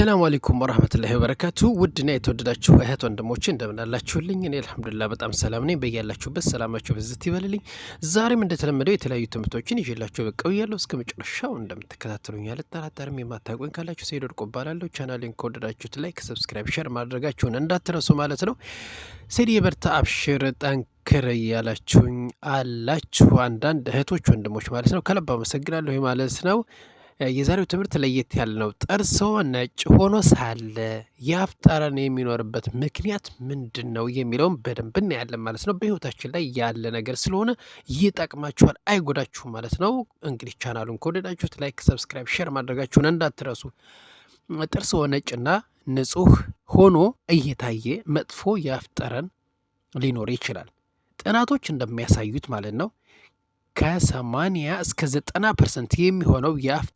ሰላም አለይኩም ወራህመቱላሂ ወበረካቱ። ውድና የተወደዳችሁ እህት ወንድሞቼ እንደምን አላችሁልኝ? እኔ አልሐምዱሊላህ በጣም ሰላም ነኝ። በያላችሁበት ሰላማችሁ ብዝት ይበልልኝ። ዛሬም እንደተለመደው የተለያዩ ትምህርቶችን ይዤላችሁ ብቅ ብያለሁ። እስከ መጨረሻው እንደምትከታተሉኝ አልጠራጠርም። የማታውቁኝ ካላችሁ ሰይድ ወርቁ እባላለሁ። ቻናሌን ከወደዳችሁት ላይክ፣ ሰብስክራይብ፣ ሼር ማድረጋችሁን እንዳትረሱ ማለት ነው። ሰይድ የበርታ አብሽር ጠንክር እያላችሁኝ አላችሁ አንዳንድ እህቶች ወንድሞች ማለት ነው። ከልብ አመሰግናለሁ ማለት ነው። የዛሬው ትምህርት ለየት ያለ ነው። ጥርሶ ነጭ ሆኖ ሳለ የአፍ ጠረን የሚኖርበት ምክንያት ምንድን ነው የሚለውን በደንብ እናያለን ማለት ነው። በህይወታችን ላይ ያለ ነገር ስለሆነ ይጠቅማችኋል፣ አይጎዳችሁም ማለት ነው። እንግዲህ ቻናሉን ከወደዳችሁት ላይክ፣ ሰብስክራይብ፣ ሼር ማድረጋችሁን እንዳትረሱ። ጥርሶ ነጭና ንጹህ ሆኖ እየታየ መጥፎ የአፍ ጠረን ሊኖር ይችላል። ጥናቶች እንደሚያሳዩት ማለት ነው ከ80 እስከ 90% የሚሆነው የአፍ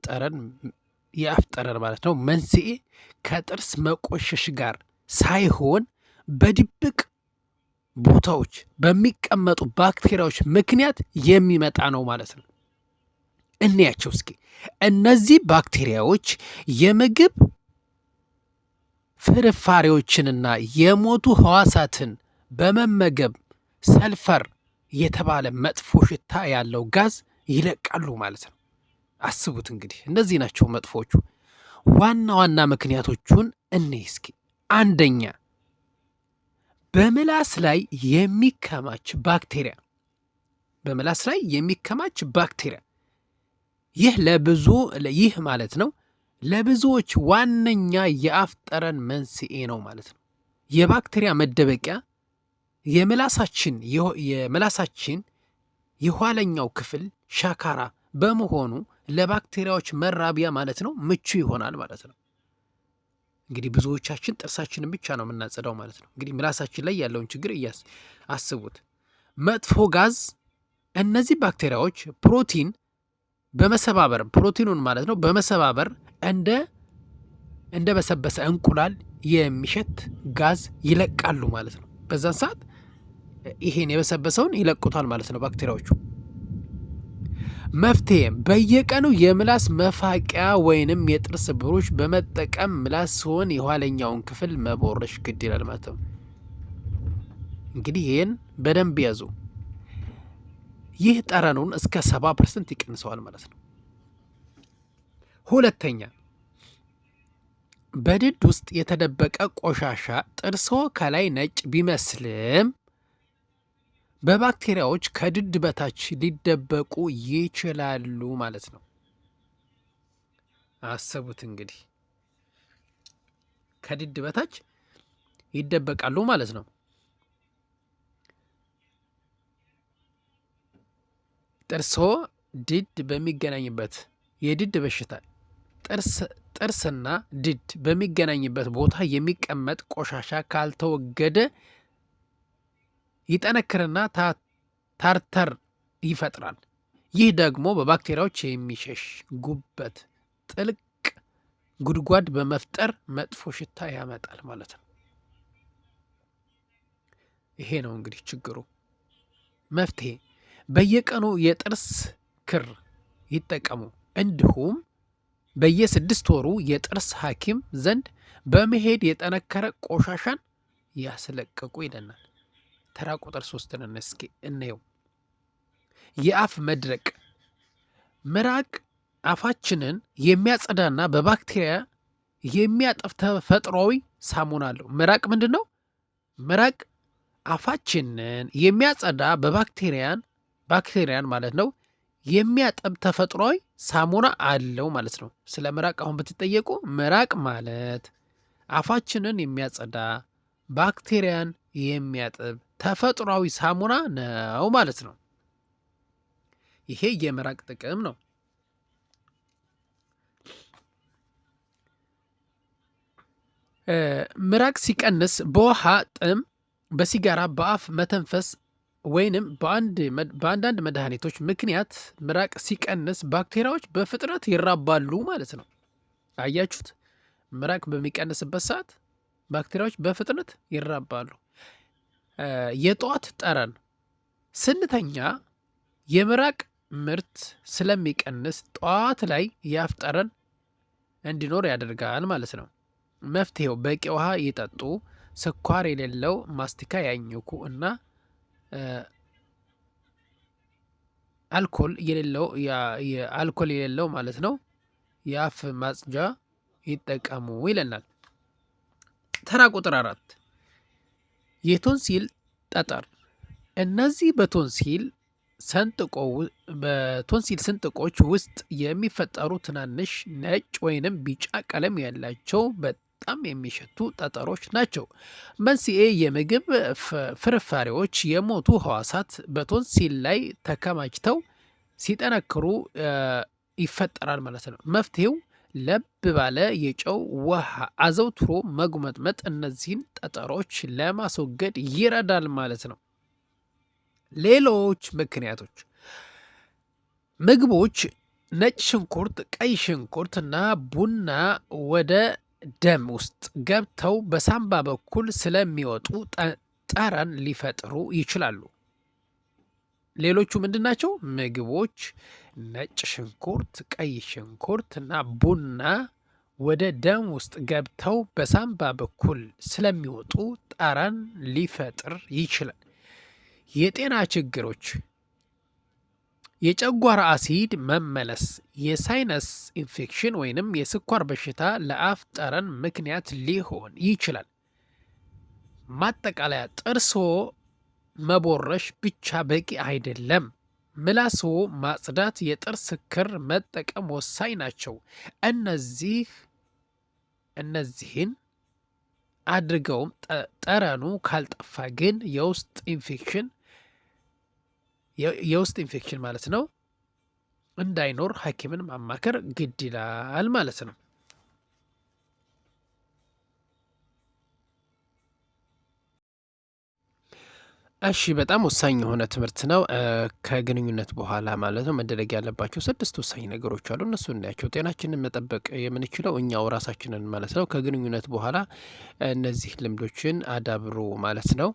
ጠረን ማለት ነው መንስኤ ከጥርስ መቆሸሽ ጋር ሳይሆን በድብቅ ቦታዎች በሚቀመጡ ባክቴሪያዎች ምክንያት የሚመጣ ነው ማለት ነው። እንያቸው እስኪ። እነዚህ ባክቴሪያዎች የምግብ ፍርፋሪዎችንና የሞቱ ህዋሳትን በመመገብ ሰልፈር የተባለ መጥፎ ሽታ ያለው ጋዝ ይለቃሉ ማለት ነው። አስቡት እንግዲህ እነዚህ ናቸው መጥፎቹ። ዋና ዋና ምክንያቶቹን እንይ እስኪ። አንደኛ በምላስ ላይ የሚከማች ባክቴሪያ። በምላስ ላይ የሚከማች ባክቴሪያ ይህ ማለት ነው ለብዙዎች ዋነኛ የአፍ ጠረን መንስኤ ነው ማለት ነው። የባክቴሪያ መደበቂያ የምላሳችን የኋለኛው ክፍል ሻካራ በመሆኑ ለባክቴሪያዎች መራቢያ ማለት ነው ምቹ ይሆናል ማለት ነው። እንግዲህ ብዙዎቻችን ጥርሳችንን ብቻ ነው የምናጸዳው ማለት ነው። እንግዲህ ምላሳችን ላይ ያለውን ችግር አስቡት። መጥፎ ጋዝ እነዚህ ባክቴሪያዎች ፕሮቲኑን ማለት ነው በመሰባበር እንደ በሰበሰ እንቁላል የሚሸት ጋዝ ይለቃሉ ማለት ነው። በዛን ሰዓት ይሄን የበሰበሰውን ይለቁታል ማለት ነው ባክቴሪያዎቹ። መፍትሄ በየቀኑ የምላስ መፋቂያ ወይንም የጥርስ ብሩሽ በመጠቀም ምላስ ሲሆን የኋለኛውን ክፍል መቦረሽ ግድ ይላል ማለት ነው። እንግዲህ ይሄን በደንብ ያዙ። ይህ ጠረኑን እስከ 70% ይቀንሰዋል ማለት ነው። ሁለተኛ በድድ ውስጥ የተደበቀ ቆሻሻ ጥርሶ ከላይ ነጭ ቢመስልም በባክቴሪያዎች ከድድ በታች ሊደበቁ ይችላሉ ማለት ነው። አስቡት እንግዲህ ከድድ በታች ይደበቃሉ ማለት ነው። ጥርሶ ድድ በሚገናኝበት የድድ በሽታ ጥርስና ድድ በሚገናኝበት ቦታ የሚቀመጥ ቆሻሻ ካልተወገደ ይጠነክርና ታርተር ይፈጥራል። ይህ ደግሞ በባክቴሪያዎች የሚሸሽ ጉበት ጥልቅ ጉድጓድ በመፍጠር መጥፎ ሽታ ያመጣል ማለት ነው። ይሄ ነው እንግዲህ ችግሩ። መፍትሄ በየቀኑ የጥርስ ክር ይጠቀሙ። እንዲሁም በየ6 ወሩ የጥርስ ሐኪም ዘንድ በመሄድ የጠነከረ ቆሻሻን ያስለቅቁ ይለናል። ተራ ቁጥር 3 እስኪ እንየው። የአፍ መድረቅ። ምራቅ አፋችንን የሚያጸዳና በባክቴሪያ የሚያጠፍ ተፈጥሯዊ ሳሙና አለው። ምራቅ ምንድን ነው? ምራቅ አፋችንን የሚያጸዳ ባክቴሪያን ማለት ነው የሚያጠብ ተፈጥሯዊ ሳሙና አለው ማለት ነው። ስለ ምራቅ አሁን ብትጠየቁ ምራቅ ማለት አፋችንን የሚያጸዳ ባክቴሪያን የሚያጠብ ተፈጥሯዊ ሳሙና ነው ማለት ነው። ይሄ የምራቅ ጥቅም ነው። ምራቅ ሲቀንስ በውሃ ጥም፣ በሲጋራ፣ በአፍ መተንፈስ ወይንም በአንዳንድ መድኃኒቶች ምክንያት ምራቅ ሲቀንስ ባክቴሪያዎች በፍጥነት ይራባሉ ማለት ነው። አያችሁት? ምራቅ በሚቀንስበት ሰዓት ባክቴሪያዎች በፍጥነት ይራባሉ። የጠዋት ጠረን ስንተኛ የምራቅ ምርት ስለሚቀንስ ጠዋት ላይ የአፍ ጠረን እንዲኖር ያደርጋል ማለት ነው። መፍትሄው በቂ ውሃ ይጠጡ፣ ስኳር የሌለው ማስቲካ ያኝኩ እና አልኮል የሌለው ማለት ነው የአፍ ማጽጃ ይጠቀሙ ይለናል። ተራ ቁጥር 4 የቶንሲል ጠጠር። እነዚህ በቶንሲል ስንጥቆች ውስጥ የሚፈጠሩ ትናንሽ ነጭ ወይንም ቢጫ ቀለም ያላቸው በጣም የሚሸቱ ጠጠሮች ናቸው። መንስኤ የምግብ ፍርፋሪዎች የሞቱ ህዋሳት በቶንሲል ላይ ተከማችተው ሲጠነክሩ ይፈጠራል ማለት ነው። መፍትሄው ለብ ባለ የጨው ውሃ አዘውትሮ መጉመጥመጥ እነዚህን ጠጠሮች ለማስወገድ ይረዳል ማለት ነው። ሌሎች ምክንያቶች ምግቦች ነጭ ሽንኩርት፣ ቀይ ሽንኩርት እና ቡና ወደ ደም ውስጥ ገብተው በሳምባ በኩል ስለሚወጡ ጠረን ሊፈጥሩ ይችላሉ። ሌሎቹ ምንድን ናቸው? ምግቦች ነጭ ሽንኩርት፣ ቀይ ሽንኩርት እና ቡና ወደ ደም ውስጥ ገብተው በሳምባ በኩል ስለሚወጡ ጠረን ሊፈጥር ይችላል። የጤና ችግሮች የጨጓራ አሲድ መመለስ፣ የሳይነስ ኢንፌክሽን ወይንም የስኳር በሽታ ለአፍ ጠረን ምክንያት ሊሆን ይችላል። ማጠቃለያ፣ ጥርሶ መቦረሽ ብቻ በቂ አይደለም። ምላስዎ ማጽዳት፣ የጥርስ ክር መጠቀም ወሳኝ ናቸው። እነዚህን አድርገውም ጠረኑ ካልጠፋ ግን የውስጥ ኢንፌክሽን ማለት ነው እንዳይኖር ሐኪምን ማማከር ግድ ይላል ማለት ነው። እሺ በጣም ወሳኝ የሆነ ትምህርት ነው። ከግንኙነት በኋላ ማለት ነው መደረግ ያለባቸው 6 ወሳኝ ነገሮች አሉ። እነሱ እናያቸው። ጤናችንን መጠበቅ የምንችለው እኛው ራሳችንን ማለት ነው። ከግንኙነት በኋላ እነዚህ ልምዶችን አዳብሩ ማለት ነው።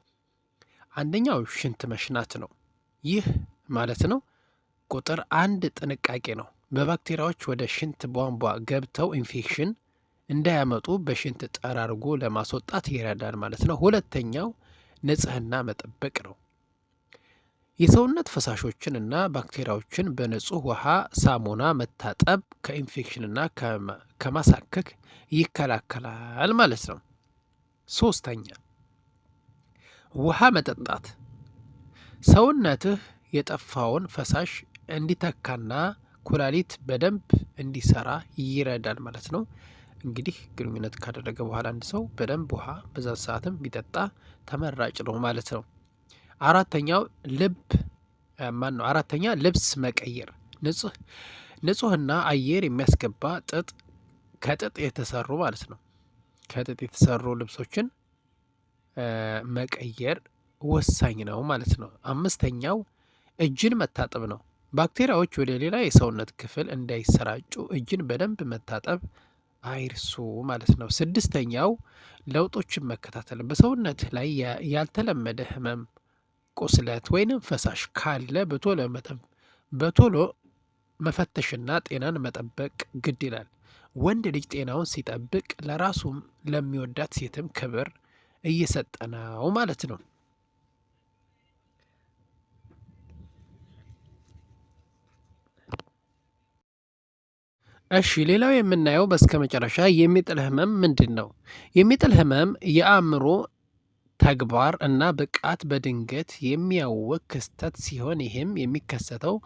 አንደኛው ሽንት መሽናት ነው። ይህ ማለት ነው ቁጥር 1 ጥንቃቄ ነው። በባክቴሪያዎች ወደ ሽንት ቧንቧ ገብተው ኢንፌክሽን እንዳያመጡ በሽንት ጠራርጎ ለማስወጣት ይረዳል ማለት ነው። ሁለተኛው ንጽህና መጠበቅ ነው። የሰውነት ፈሳሾችን እና ባክቴሪያዎችን በንጹህ ውሃ ሳሙና መታጠብ ከኢንፌክሽንና ከማሳከክ ይከላከላል ማለት ነው። ሶስተኛ ውሃ መጠጣት ሰውነትህ የጠፋውን ፈሳሽ እንዲተካና ኩላሊት በደንብ እንዲሰራ ይረዳል ማለት ነው። እንግዲህ ግንኙነት ካደረገ በኋላ አንድ ሰው በደንብ ውሃ በዛን ሰዓትም ቢጠጣ ተመራጭ ነው ማለት ነው። አራተኛ ልብስ መቀየር፣ ንጹህና አየር የሚያስገባ ከጥጥ የተሰሩ ማለት ነው ከጥጥ የተሰሩ ልብሶችን መቀየር ወሳኝ ነው ማለት ነው። አምስተኛው እጅን መታጠብ ነው። ባክቴሪያዎች ወደ ሌላ የሰውነት ክፍል እንዳይሰራጩ እጅን በደንብ መታጠብ አይርሱ ማለት ነው። ስድስተኛው ለውጦችን መከታተል፣ በሰውነት ላይ ያልተለመደ ህመም፣ ቁስለት ወይንም ፈሳሽ ካለ በቶሎ መፈተሽና ጤናን መጠበቅ ግድ ይላል። ወንድ ልጅ ጤናውን ሲጠብቅ ለራሱም ለሚወዳት ሴትም ክብር እየሰጠ ነው ማለት ነው። እሺ ሌላው የምናየው በስከ መጨረሻ የሚጥል ህመም ምንድን ነው? የሚጥል ህመም የአእምሮ ተግባር እና ብቃት በድንገት የሚያውክ ክስተት ሲሆን ይህም የሚከሰተው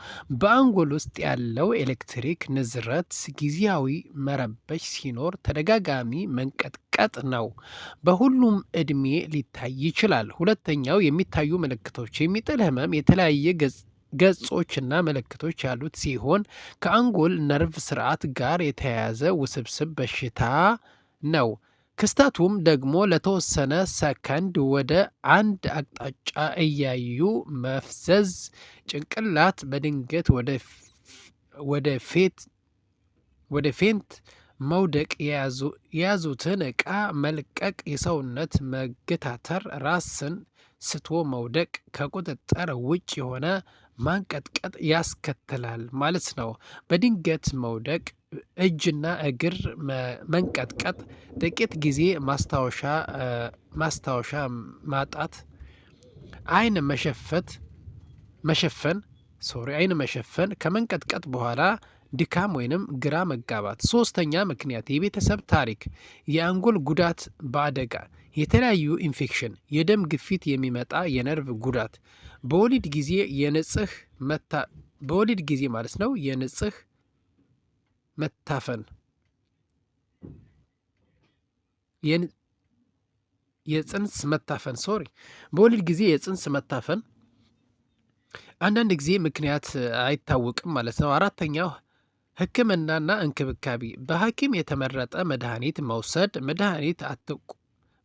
በአንጎል ውስጥ ያለው ኤሌክትሪክ ንዝረት ጊዜያዊ መረበሽ ሲኖር ተደጋጋሚ መንቀጥቀጥ ነው። በሁሉም እድሜ ሊታይ ይችላል። ሁለተኛው የሚታዩ ምልክቶች የሚጥል ህመም የተለያየ ገጾችና ምልክቶች ያሉት ሲሆን ከአንጎል ነርቭ ስርዓት ጋር የተያያዘ ውስብስብ በሽታ ነው። ክስተቱም ደግሞ ለተወሰነ ሰከንድ ወደ አንድ አቅጣጫ እያዩ መፍዘዝ፣ ጭንቅላት በድንገት ወደ ፌንት መውደቅ፣ የያዙትን ዕቃ መልቀቅ፣ የሰውነት መገታተር፣ ራስን ስቶ መውደቅ፣ ከቁጥጥር ውጭ የሆነ ማንቀጥቀጥ ያስከትላል ማለት ነው። በድንገት መውደቅ እጅና እግር መንቀጥቀጥ፣ ጥቂት ጊዜ ማስታወሻ ማጣት፣ አይን መሸፈን አይን መሸፈን፣ ከመንቀጥቀጥ በኋላ ድካም ወይንም ግራ መጋባት። ሶስተኛ ምክንያት የቤተሰብ ታሪክ፣ የአንጎል ጉዳት በአደጋ፣ የተለያዩ ኢንፌክሽን፣ የደም ግፊት የሚመጣ የነርቭ ጉዳት፣ በወሊድ ጊዜ ማለት ነው የንጽህ መታፈን፣ የጽንስ መታፈን በወሊድ ጊዜ የጽንስ መታፈን አንዳንድ ጊዜ ምክንያት አይታወቅም ማለት ነው። አራተኛው ሕክምናና እንክብካቤ፣ በሐኪም የተመረጠ መድኃኒት መውሰድ፣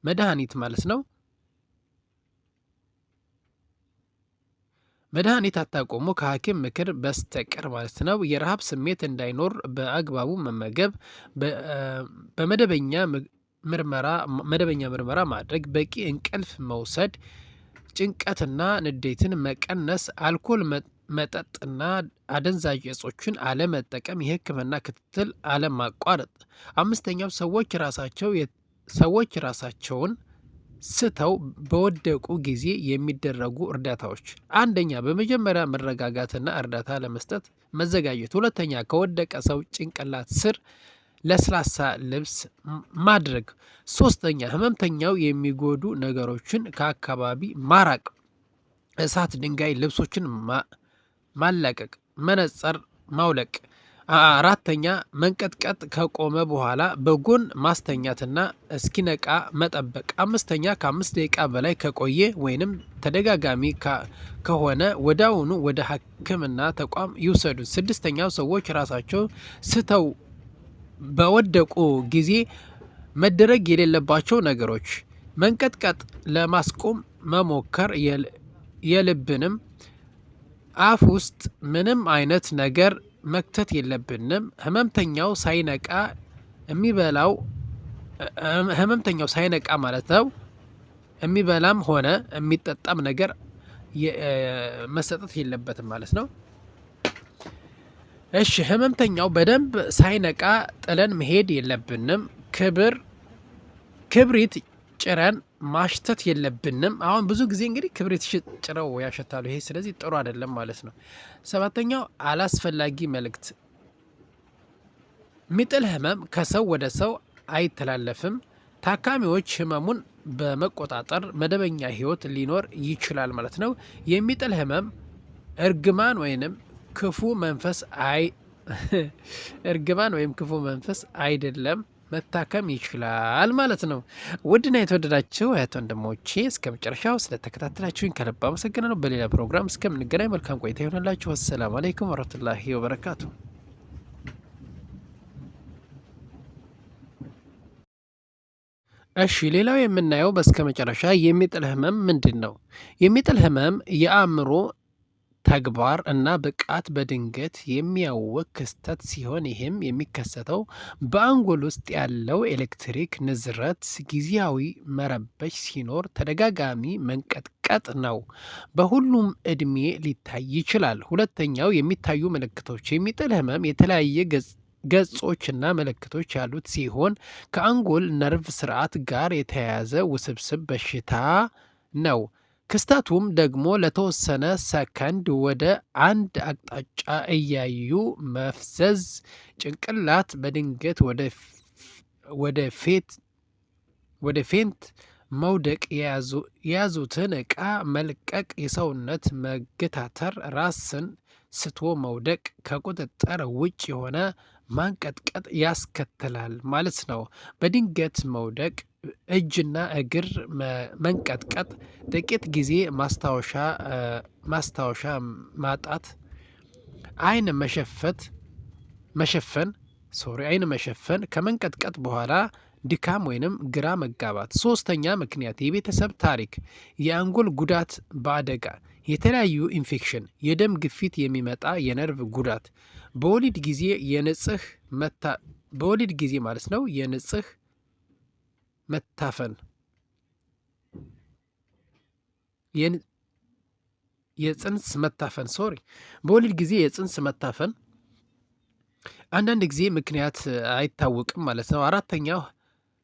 መድኃኒት ማለት ነው መድኃኒት አታቆሙ ከሐኪም ምክር በስተቀር ማለት ነው። የረሃብ ስሜት እንዳይኖር በአግባቡ መመገብ፣ በመደበኛ ምርመራ ማድረግ፣ በቂ እንቅልፍ መውሰድ፣ ጭንቀትና ንዴትን መቀነስ፣ አልኮል መጠጥና አደንዛዥ እጾችን አለመጠቀም፣ የሕክምና ክትትል አለማቋረጥ። አምስተኛው ሰዎች ራሳቸውን ስተው በወደቁ ጊዜ የሚደረጉ እርዳታዎች፣ አንደኛ በመጀመሪያ መረጋጋትና እርዳታ ለመስጠት መዘጋጀት፣ ሁለተኛ ከወደቀ ሰው ጭንቅላት ስር ለስላሳ ልብስ ማድረግ፣ ሶስተኛ ህመምተኛው የሚጎዱ ነገሮችን ከአካባቢ ማራቅ፣ እሳት፣ ድንጋይ፣ ልብሶችን ማላቀቅ፣ መነጽር ማውለቅ፣ አራተኛ መንቀጥቀጥ ከቆመ በኋላ በጎን ማስተኛትና እስኪነቃ መጠበቅ፣ አምስተኛ ከ5 ደቂቃ በላይ ከቆየ ወይንም ተደጋጋሚ ከሆነ ወዲያውኑ ወደ ሕክምና ተቋም ይውሰዱት። ስድስተኛው ሰዎች ራሳቸው ስተው በወደቁ ጊዜ መደረግ የሌለባቸው ነገሮች፣ መንቀጥቀጥ ለማስቆም መሞከር፣ የልብንም አፍ ውስጥ ምንም አይነት ነገር መክተት የለብንም። ህመምተኛው ሳይነቃ ማለት ነው የሚበላም ሆነ የሚጠጣም ነገር መሰጠት የለበትም ማለት ነው። እሺ ህመምተኛው በደንብ ሳይነቃ ጥለን መሄድ የለብንም። ክብሪት ጭረን ማሽተት የለብንም። አሁን ብዙ ጊዜ እንግዲህ ክብሪት ጭረው ያሸታሉ። ይሄ ስለዚህ ጥሩ አይደለም ማለት ነው። ሰባተኛው አላስፈላጊ መልእክት፣ የሚጥል ህመም ከሰው ወደ ሰው አይተላለፍም። ታካሚዎች ህመሙን በመቆጣጠር መደበኛ ህይወት ሊኖር ይችላል ማለት ነው። የሚጥል ህመም እርግማን ወይም ክፉ መንፈስ አይደለም፣ መታከም ይችላል ማለት ነው። ውድና የተወደዳችሁ እህት ወንድሞቼ እስከ መጨረሻው ስለተከታተላችሁኝ ከልብ አመሰግናለሁ። በሌላ ፕሮግራም እስከምንገናኝ መልካም ቆይታ ይሆንላችሁ። አሰላሙ አለይኩም ወረህመቱላሂ ወበረካቱ። እሺ ሌላው የምናየው በስከ መጨረሻ የሚጥል ህመም ምንድን ነው? የሚጥል ህመም የአእምሮ ተግባር እና ብቃት በድንገት የሚያውክ ክስተት ሲሆን ይህም የሚከሰተው በአንጎል ውስጥ ያለው ኤሌክትሪክ ንዝረት ጊዜያዊ መረበሽ ሲኖር ተደጋጋሚ መንቀጥቀጥ ነው። በሁሉም እድሜ ሊታይ ይችላል። ሁለተኛው የሚታዩ ምልክቶች፣ የሚጥል ህመም የተለያየ ገጾችና ምልክቶች ያሉት ሲሆን ከአንጎል ነርቭ ስርዓት ጋር የተያያዘ ውስብስብ በሽታ ነው። ክስተቱም ደግሞ ለተወሰነ ሰከንድ ወደ አንድ አቅጣጫ እያዩ መፍዘዝ፣ ጭንቅላት በድንገት ወደ ፌንት መውደቅ፣ የያዙትን ዕቃ መልቀቅ፣ የሰውነት መገታተር፣ ራስን ስቶ መውደቅ፣ ከቁጥጥር ውጭ የሆነ ማንቀጥቀጥ ያስከትላል ማለት ነው። በድንገት መውደቅ፣ እጅና እግር መንቀጥቀጥ፣ ጥቂት ጊዜ ማስታወሻ ማጣት፣ አይን መሸፈን፣ ከመንቀጥቀጥ በኋላ ድካም ወይንም ግራ መጋባት። ሶስተኛ ምክንያት የቤተሰብ ታሪክ፣ የአንጎል ጉዳት በአደጋ፣ የተለያዩ ኢንፌክሽን፣ የደም ግፊት የሚመጣ የነርቭ ጉዳት፣ በወሊድ ጊዜ ማለት ነው የንጽህ መታፈን፣ የጽንስ መታፈን በወሊድ ጊዜ የጽንስ መታፈን፣ አንዳንድ ጊዜ ምክንያት አይታወቅም ማለት ነው። አራተኛው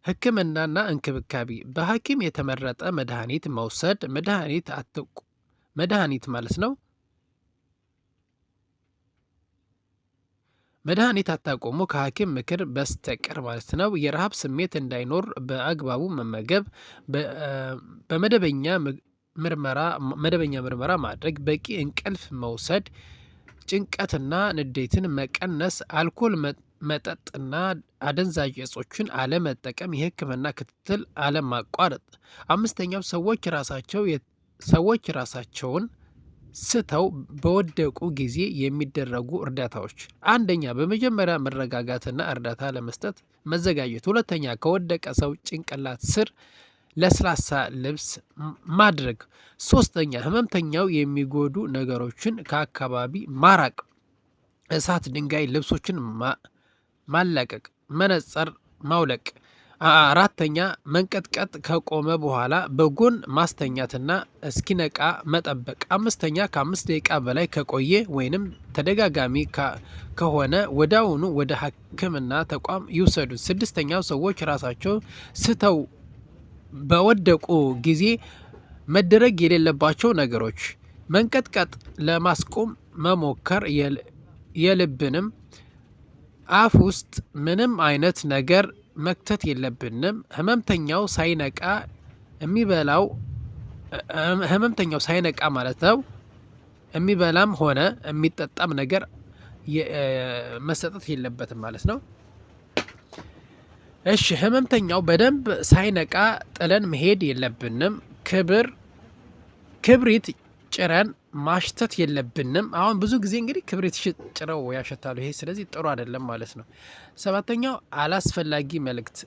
ሕክምናና እንክብካቤ በሐኪም የተመረጠ መድኃኒት መውሰድ መድኃኒት ማለት ነው። መድኃኒት አታቆሙ ከሐኪም ምክር በስተቀር ማለት ነው። የረሃብ ስሜት እንዳይኖር በአግባቡ መመገብ፣ መደበኛ ምርመራ ማድረግ፣ በቂ እንቅልፍ መውሰድ፣ ጭንቀትና ንዴትን መቀነስ፣ አልኮል መጠጥና አደንዛዥ እጾችን አለመጠቀም፣ የሕክምና ክትትል አለማቋረጥ። አምስተኛው ሰዎች ራሳቸውን ስተው በወደቁ ጊዜ የሚደረጉ እርዳታዎች። አንደኛ በመጀመሪያ መረጋጋትና እርዳታ ለመስጠት መዘጋጀት። ሁለተኛ ከወደቀ ሰው ጭንቅላት ስር ለስላሳ ልብስ ማድረግ። ሶስተኛ ህመምተኛው የሚጎዱ ነገሮችን ከአካባቢ ማራቅ፣ እሳት፣ ድንጋይ፣ ልብሶችን ማላቀቅ፣ መነጽር ማውለቅ። አራተኛ መንቀጥቀጥ ከቆመ በኋላ በጎን ማስተኛትና እስኪነቃ መጠበቅ። አምስተኛ ከ5 ደቂቃ በላይ ከቆየ ወይንም ተደጋጋሚ ከሆነ ወዲያውኑ ወደ ሕክምና ተቋም ይውሰዱት። ስድስተኛው ሰዎች ራሳቸው ስተው በወደቁ ጊዜ መደረግ የሌለባቸው ነገሮች መንቀጥቀጥ ለማስቆም መሞከር፣ የልብንም አፍ ውስጥ ምንም አይነት ነገር መክተት የለብንም። ህመምተኛው ሳይነቃ ማለት ነው የሚበላም ሆነ የሚጠጣም ነገር መሰጠት የለበትም ማለት ነው። እሺ ህመምተኛው በደንብ ሳይነቃ ጥለን መሄድ የለብንም። ክብሪት ጭረን ማሽተት የለብንም። አሁን ብዙ ጊዜ እንግዲህ ክብሪት ጭረው ያሸታሉ። ይሄ ስለዚህ ጥሩ አይደለም ማለት ነው። ሰባተኛው አላስፈላጊ መልእክት፣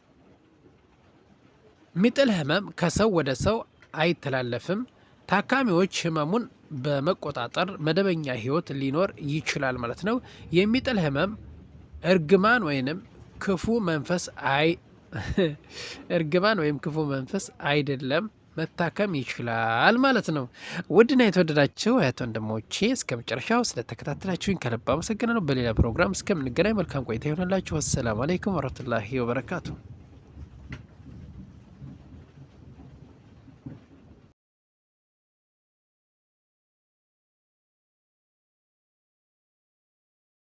የሚጥል ህመም ከሰው ወደ ሰው አይተላለፍም። ታካሚዎች ህመሙን በመቆጣጠር መደበኛ ህይወት ሊኖር ይችላል ማለት ነው። የሚጥል ህመም እርግማን ወይም ክፉ መንፈስ አይደለም፣ መታከም ይችላል ማለት ነው። ውድና የተወደዳችሁ እህት ወንድሞቼ እስከ መጨረሻው ስለተከታተላችሁኝ ከልብ አመሰግናለሁ። በሌላ ፕሮግራም እስከምንገናኝ መልካም ቆይታ ይሆንላችሁ። አሰላሙ አለይኩም ወረህመቱላሂ ወበረካቱ።